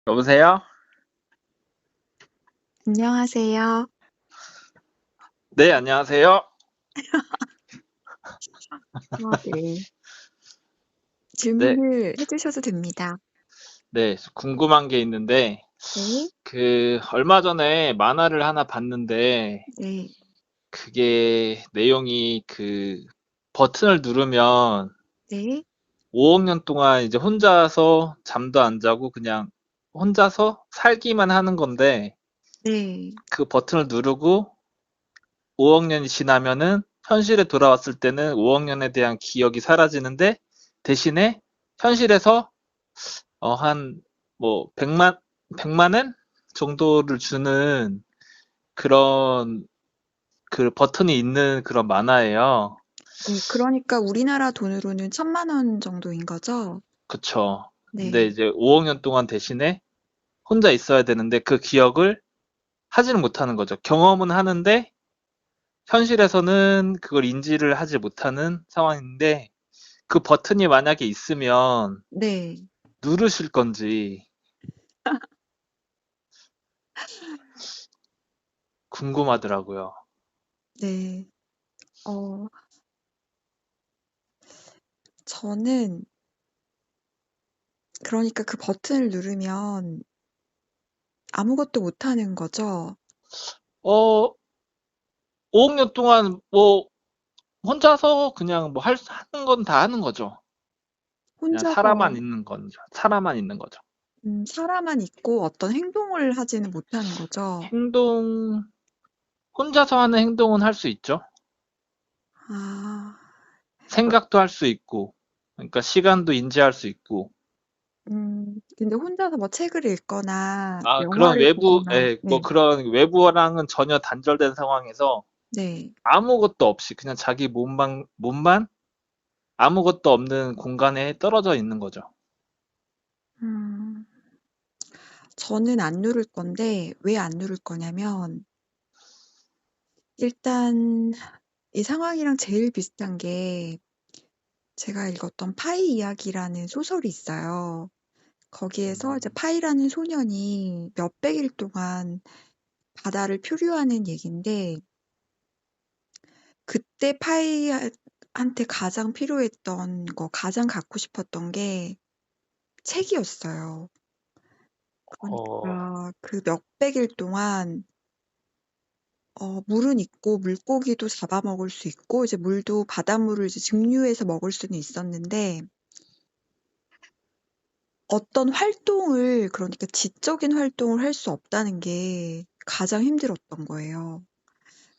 여보세요? 안녕하세요. 네, 안녕하세요. 네. 네, 질문을 해주셔도 됩니다. 네, 궁금한 게 있는데, 네, 얼마 전에 만화를 하나 봤는데, 네, 그게 내용이 버튼을 누르면 네, 5억 년 동안 이제 혼자서 잠도 안 자고 그냥 혼자서 살기만 하는 건데, 네. 그 버튼을 누르고 5억 년이 지나면은 현실에 돌아왔을 때는 5억 년에 대한 기억이 사라지는데, 대신에 현실에서 한, 뭐, 100만 엔 정도를 주는 그런, 버튼이 있는 그런 만화예요. 네, 그러니까 우리나라 돈으로는 1,000만 원 정도인 거죠? 그쵸. 근데 네. 이제 5억 년 동안 대신에 혼자 있어야 되는데 그 기억을 하지는 못하는 거죠. 경험은 하는데 현실에서는 그걸 인지를 하지 못하는 상황인데 그 버튼이 만약에 있으면 네, 누르실 건지 궁금하더라고요. 네. 어, 저는, 그러니까 그 버튼을 누르면 아무것도 못 하는 거죠? 어, 5억 년 동안 뭐 혼자서 그냥 뭐 하는 건 다 하는 거죠. 그냥 혼자서, 살아만 있는 거죠. 살아만 있고 어떤 행동을 하지는 못하는 거죠? 행동, 혼자서 하는 행동은 할 수 있죠. 아, 생각도 할 수 있고, 그러니까 시간도 인지할 수 있고, 근데 혼자서 뭐 책을 읽거나 아, 영화를 보거나, 뭐 네, 그런 외부랑은 전혀 단절된 상황에서 네. 아무것도 없이 그냥 자기 몸만 아무것도 없는 공간에 떨어져 있는 거죠. 음, 저는 안 누를 건데, 왜 안 누를 거냐면, 일단, 이 상황이랑 제일 비슷한 게, 제가 읽었던 파이 이야기라는 소설이 있어요. 거기에서 이제 파이라는 소년이 몇백 일 동안 바다를 표류하는 얘긴데, 그때 파이한테 가장 필요했던 거, 가장 갖고 싶었던 게 책이었어요. 어, 그러니까 그 몇백 일 동안 물은 있고 물고기도 잡아먹을 수 있고 이제 물도 바닷물을 이제 증류해서 먹을 수는 있었는데 어떤 활동을 그러니까 지적인 활동을 할 수 없다는 게 가장 힘들었던 거예요.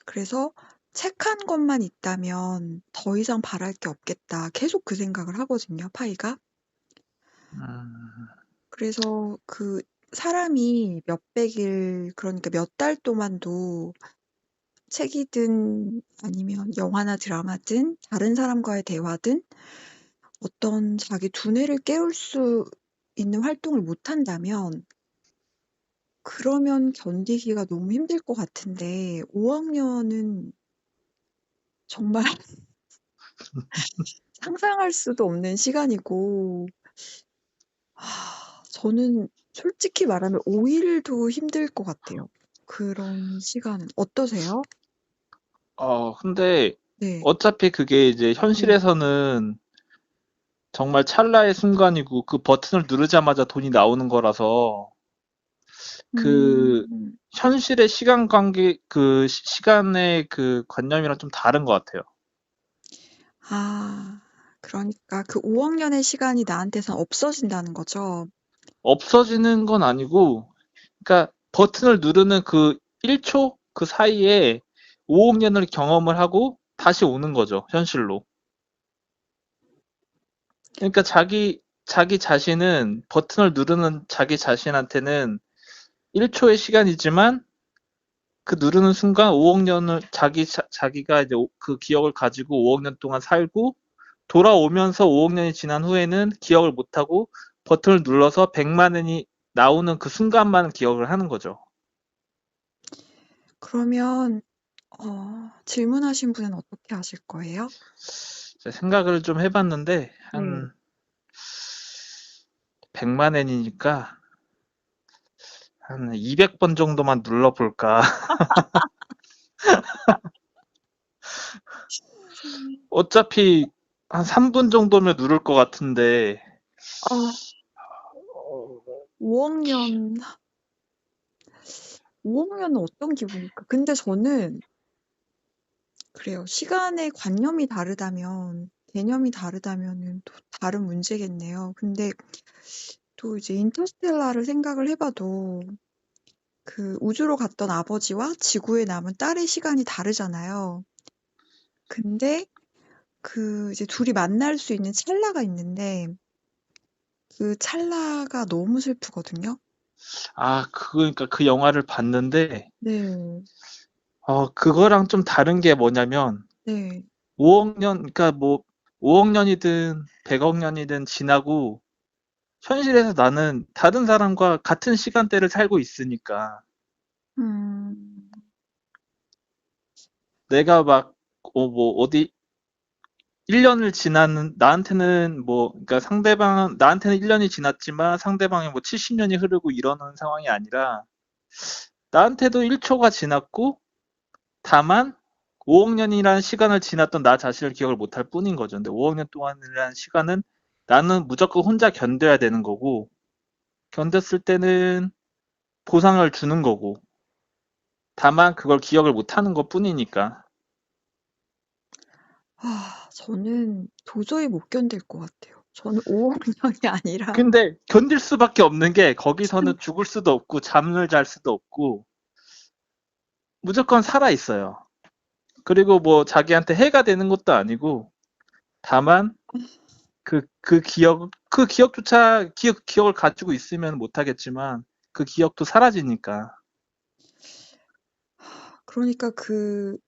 그래서 '책 한 권만 있다면 더 이상 바랄 게 없겠다.' 계속 그 생각을 하거든요, 파이가. 음, 그래서 그 사람이 몇백 일 그러니까 몇 달 동안도 책이든 아니면 영화나 드라마든 다른 사람과의 대화든 어떤 자기 두뇌를 깨울 수 있는 활동을 못 한다면 그러면 견디기가 너무 힘들 것 같은데 5학 년은 정말 상상할 수도 없는 시간이고 저는 솔직히 말하면 5 일도 힘들 것 같아요. 그런 시간은. 어떠세요? 근데 네. 어차피 그게 이제 네. 현실에서는 정말 찰나의 순간이고 그 버튼을 누르자마자 돈이 나오는 거라서 그 음. 현실의 시간 관계 시간의 그 관념이랑 좀 다른 것 같아요. 아. 그러니까 그 5 학년의 시간이 나한테선 없어진다는 거죠? 없어지는 건 아니고, 그러니까 버튼을 누르는 그 1초 그 사이에 5억 년을 경험을 하고 다시 오는 거죠, 현실로. 그러니까 자기 자신은 버튼을 누르는 자기 자신한테는 1초의 시간이지만 그 누르는 순간 5억 년을 자기가 이제 그 기억을 가지고 5억 년 동안 살고 돌아오면서 5억 년이 지난 후에는 기억을 못하고 버튼을 눌러서 100만 원이 나오는 그 순간만 기억을 하는 거죠. 그러면 질문하신 분은 어떻게 하실 거예요? 제가 생각을 좀 해봤는데 네. 한 100만 원이니까 한 200번 정도만 눌러볼까. 어차피 한 3분 정도면 누를 것 같은데, 아, 5억년, 5억년은 어떤 기분일까? 근데 저는 그래요. 시간의 관념이 다르다면, 개념이 다르다면은 또 다른 문제겠네요. 근데 또 이제 인터스텔라를 생각을 해봐도 그 우주로 갔던 아버지와 지구에 남은 딸의 시간이 다르잖아요. 근데 그 이제 둘이 만날 수 있는 찰나가 있는데 그 찰나가 너무 슬프거든요. 그러니까 그 영화를 봤는데, 네, 그거랑 좀 다른 게 뭐냐면, 네. 5억 년, 그러니까 뭐, 5억 년이든 100억 년이든 지나고, 현실에서 나는 다른 사람과 같은 시간대를 살고 있으니까, 음, 내가 막, 뭐, 어디, 1년을 지나는, 나한테는 뭐, 그러니까 나한테는 1년이 지났지만 상대방이 뭐 70년이 흐르고 이러는 상황이 아니라, 나한테도 1초가 지났고, 다만 5억 년이라는 시간을 지났던 나 자신을 기억을 못할 뿐인 거죠. 근데 5억 년 동안이라는 시간은 나는 무조건 혼자 견뎌야 되는 거고, 견뎠을 때는 보상을 주는 거고, 다만 그걸 기억을 못하는 것 뿐이니까. 저는 도저히 못 견딜 것 같아요. 저는 5억 년이 아니라 근데 견딜 수밖에 없는 게 거기서는 죽을 수도 없고 잠을 잘 수도 없고 무조건 살아 있어요. 그리고 뭐 자기한테 해가 되는 것도 아니고 다만 그 기억조차 기억을 가지고 있으면 못하겠지만 그 기억도 사라지니까. 그러니까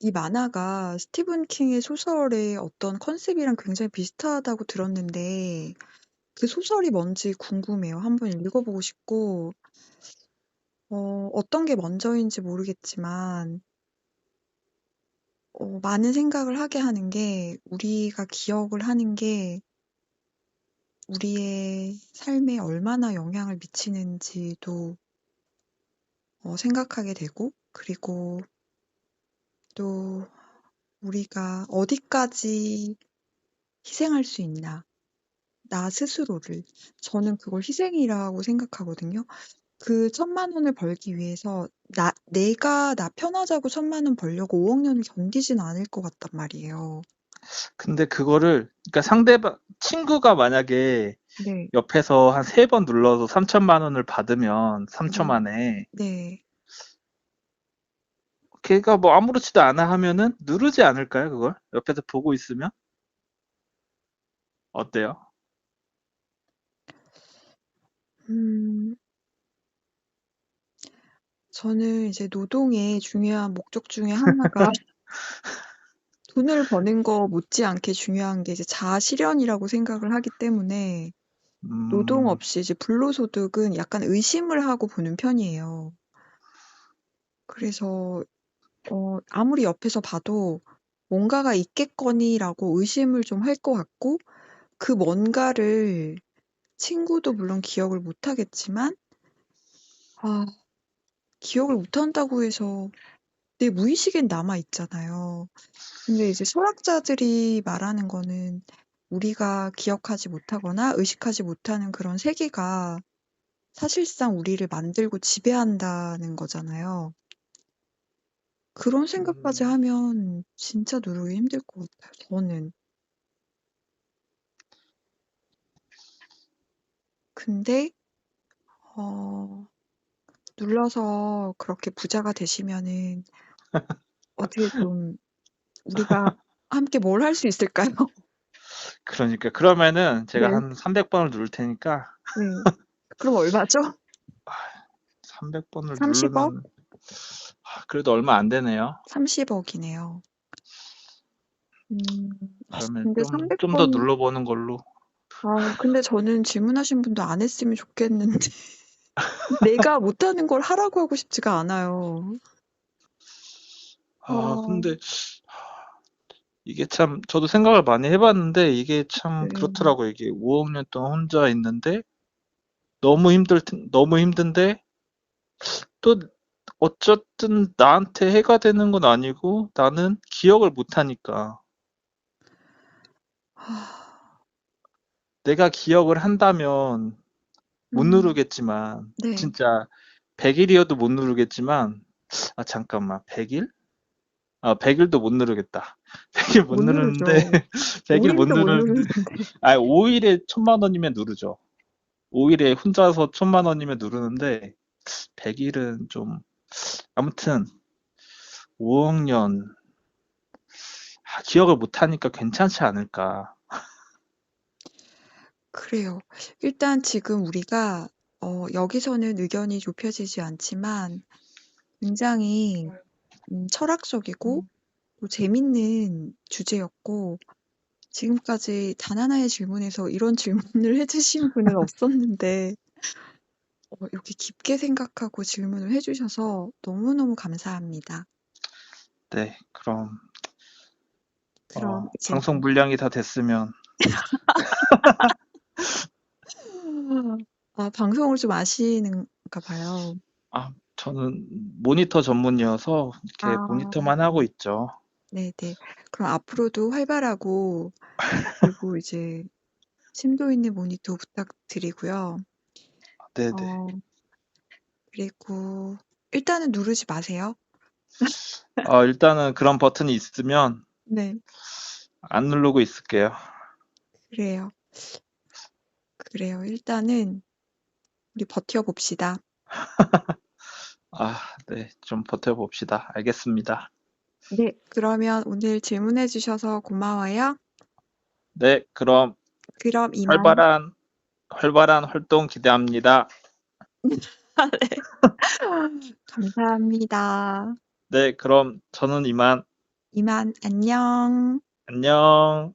이 만화가 스티븐 킹의 소설의 어떤 컨셉이랑 굉장히 비슷하다고 들었는데 그 소설이 뭔지 궁금해요. 한번 읽어보고 싶고, 어떤 게 먼저인지 모르겠지만, 많은 생각을 하게 하는 게, 우리가 기억을 하는 게 우리의 삶에 얼마나 영향을 미치는지도 생각하게 되고, 그리고 또 우리가 어디까지 희생할 수 있나. 나 스스로를. 저는 그걸 희생이라고 생각하거든요. 그 1,000,000원을 벌기 위해서 내가 나 편하자고 1,000,000원 벌려고 5억 년을 견디진 않을 것 같단 말이에요. 근데 그러니까 친구가 만약에 네, 옆에서 한 3번 눌러서 3천만 원을 받으면 3초 네, 만에 네. 걔가 뭐 아무렇지도 않아 하면은 누르지 않을까요, 그걸? 옆에서 보고 있으면? 어때요? 음, 저는 이제 노동의 중요한 목적 중에 하나가 돈을 버는 거 못지않게 중요한 게 이제 자아 실현이라고 생각을 하기 때문에 노동 음, 없이 이제 불로소득은 약간 의심을 하고 보는 편이에요. 그래서 아무리 옆에서 봐도 뭔가가 있겠거니라고 의심을 좀 할 것 같고, 그 뭔가를 친구도 물론 기억을 못 하겠지만, 아, 기억을 못 한다고 해서 내 무의식엔 남아 있잖아요. 근데 이제 철학자들이 말하는 거는 우리가 기억하지 못하거나 의식하지 못하는 그런 세계가 사실상 우리를 만들고 지배한다는 거잖아요. 그런 생각까지 음, 하면 진짜 누르기 힘들 것 같아요, 저는. 근데 어 눌러서 그렇게 부자가 되시면은 어떻게 좀 우리가 함께 뭘 할 수 있을까요? 그러니까. 그러면은 제가 네. 한 300번을 누를 테니까 네. 그럼 얼마죠? 300번을 30억? 누르면, 그래도 얼마 안 되네요. 30억이네요. 음. 그러면 근데 좀 더 300번 눌러보는 걸로. 근데 저는 질문하신 분도 안 했으면 좋겠는데 내가 못하는 걸 하라고 하고 싶지가 않아요. 어. 근데 이게 참, 저도 생각을 많이 해봤는데, 이게 참 네. 그렇더라고요. 이게 5억 년 동안 혼자 있는데, 너무 힘든데, 또 어쨌든 나한테 해가 되는 건 아니고 나는 기억을 못 하니까. 아, 내가 기억을 한다면 못 음, 누르겠지만 네. 진짜 100일이어도 못 누르겠지만 아 잠깐만 100일? 아 100일도 못 누르겠다. 100일 못 못 누르는데 누르죠. 100일 못 5일도 못 누르는데 누르는데. 아 5일에 1000만 원이면 누르죠. 5일에 혼자서 1000만 원이면 누르는데 100일은 좀 아무튼 5억 년 기억을 못 하니까 괜찮지 않을까. 그래요. 일단 지금 우리가 여기서는 의견이 좁혀지지 않지만 굉장히 철학적이고 또 재밌는 주제였고 지금까지 단 하나의 질문에서 이런 질문을 해주신 분은 없었는데 이렇게 깊게 생각하고 질문을 해주셔서 너무너무 감사합니다. 네, 그럼 그럼 이제 방송 분량이 다 됐으면 방송을 좀 아시는가 봐요. 저는 모니터 전문이어서 이렇게 아, 모니터만 하고 있죠. 네네. 그럼 앞으로도 활발하고 그리고 이제 심도 있는 모니터 부탁드리고요. 네네. 어, 그리고 일단은 누르지 마세요. 일단은 그런 버튼이 있으면 네, 안 누르고 있을게요. 그래요. 그래요. 일단은 우리 버텨봅시다. 네, 좀 버텨봅시다. 알겠습니다. 네, 그러면 오늘 질문해 주셔서 고마워요. 네, 그럼 그럼 이만. 활발한, 활발한 활동 기대합니다. 네. 감사합니다. 네, 그럼 저는 이만, 이만 안녕. 안녕.